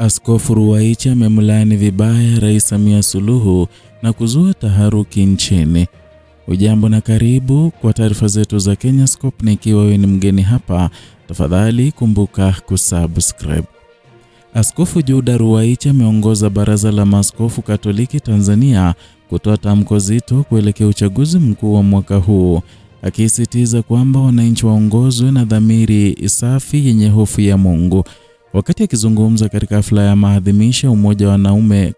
Askofu Ruwaichi amemlaani vibaya Rais Samia Suluhu na kuzua taharuki nchini. Ujambo na karibu kwa taarifa zetu za Kenyascope, na ikiwa wewe ni mgeni hapa, tafadhali kumbuka kusubscribe. Askofu Juda Ruwaichi ameongoza Baraza la Maaskofu Katoliki Tanzania kutoa tamko zito kuelekea uchaguzi mkuu wa mwaka huu, akisisitiza kwamba wananchi waongozwe na dhamiri safi yenye hofu ya Mungu. Wakati akizungumza katika hafla ya maadhimisho ya Umoja wa Wanaume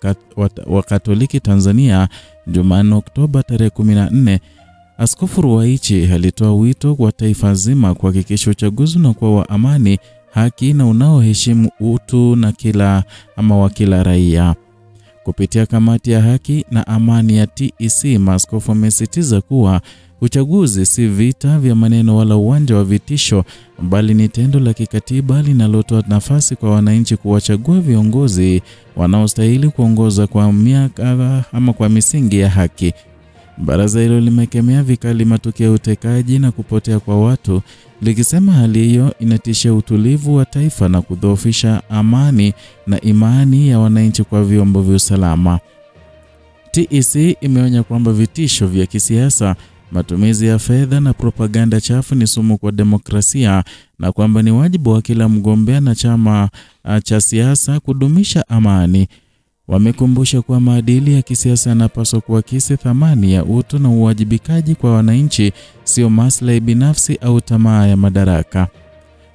wa Katoliki Tanzania Jumanne Oktoba tarehe 14, Askofu Ruwaichi alitoa wito kwa taifa zima kuhakikisha uchaguzi unakuwa wa amani, haki na unaoheshimu utu na wa kila raia. Kupitia kamati ya haki na amani ya TEC, maaskofu wamesisitiza kuwa uchaguzi si vita vya maneno wala uwanja wa vitisho, bali ni tendo la kikatiba linalotoa nafasi kwa wananchi kuwachagua viongozi wanaostahili kuongoza kwa misingi ya haki. Baraza hilo limekemea vikali matukio ya utekaji na kupotea kwa watu, likisema hali hiyo inatishia utulivu wa taifa na kudhoofisha amani na imani ya wananchi kwa vyombo vya usalama. TEC imeonya kwamba vitisho vya kisiasa, matumizi ya fedha na propaganda chafu ni sumu kwa demokrasia, na kwamba ni wajibu wa kila mgombea na chama cha siasa kudumisha amani. Wamekumbusha kuwa maadili ya kisiasa yanapaswa kuakisi thamani ya utu na uwajibikaji kwa wananchi, sio maslahi binafsi au tamaa ya madaraka.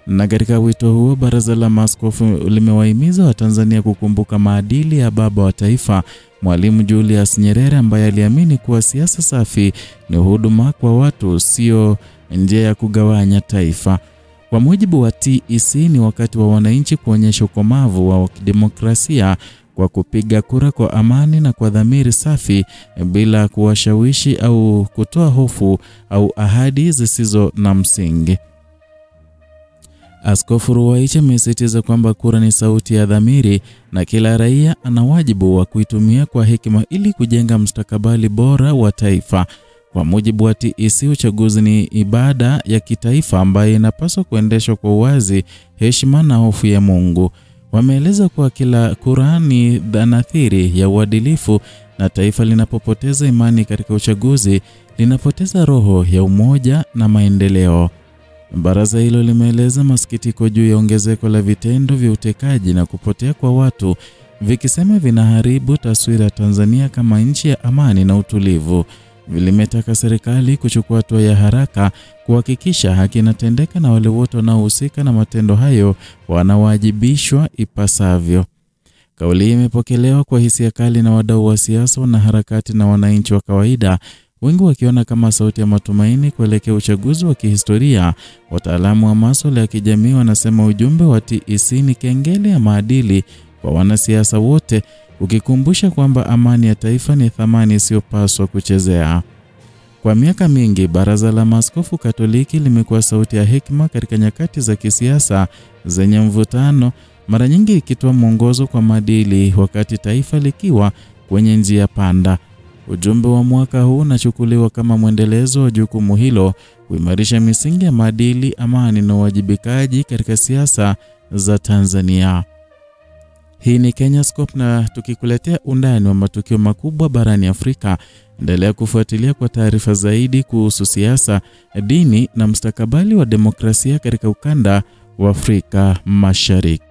Na katika wito huo, Baraza la Maaskofu limewahimiza Watanzania kukumbuka maadili ya baba wa taifa, Mwalimu Julius Nyerere, ambaye aliamini kuwa siasa safi ni huduma kwa watu, sio njia ya kugawanya taifa. Kwa mujibu wa TEC, ni wakati wa wananchi kuonyesha ukomavu wa demokrasia kwa kupiga kura kwa amani na kwa dhamiri safi, bila kuwashawishi au kutoa hofu au ahadi zisizo na msingi. Askofu Ruwaichi amesisitiza kwamba kura ni sauti ya dhamiri na kila raia ana wajibu wa kuitumia kwa hekima ili kujenga mustakabali bora wa taifa. Kwa mujibu wa TEC, uchaguzi ni ibada ya kitaifa ambayo inapaswa kuendeshwa kwa uwazi, heshima na hofu ya Mungu. Wameeleza kuwa kila kura ni dhanathiri ya uadilifu, na taifa linapopoteza imani katika uchaguzi linapoteza roho ya umoja na maendeleo. Baraza hilo limeeleza masikitiko juu ya ongezeko la vitendo vya utekaji na kupotea kwa watu, vikisema vinaharibu taswira ya Tanzania kama nchi ya amani na utulivu. Limetaka serikali kuchukua hatua ya haraka kuhakikisha haki inatendeka na wale wote wanaohusika na matendo hayo wanawajibishwa ipasavyo. Kauli hii imepokelewa kwa hisia kali na wadau wa siasa, wanaharakati na wananchi wa kawaida, wengi wakiona kama sauti ya matumaini kuelekea uchaguzi wa kihistoria. Wataalamu wa masuala ya kijamii wanasema ujumbe wa TEC ni kengele ya maadili kwa wanasiasa wote, ukikumbusha kwamba amani ya taifa ni thamani isiyopaswa kuchezea. Kwa miaka mingi, Baraza la Maaskofu Katoliki limekuwa sauti ya hekima katika nyakati za kisiasa zenye mvutano, mara nyingi ikitoa mwongozo kwa maadili wakati taifa likiwa kwenye njia panda. Ujumbe wa mwaka huu unachukuliwa kama mwendelezo wa jukumu hilo, kuimarisha misingi ya maadili, amani na uwajibikaji katika siasa za Tanzania. Hii ni Kenyascope, na tukikuletea undani wa matukio makubwa barani Afrika. Endelea kufuatilia kwa taarifa zaidi kuhusu siasa, dini na mustakabali wa demokrasia katika ukanda wa Afrika Mashariki.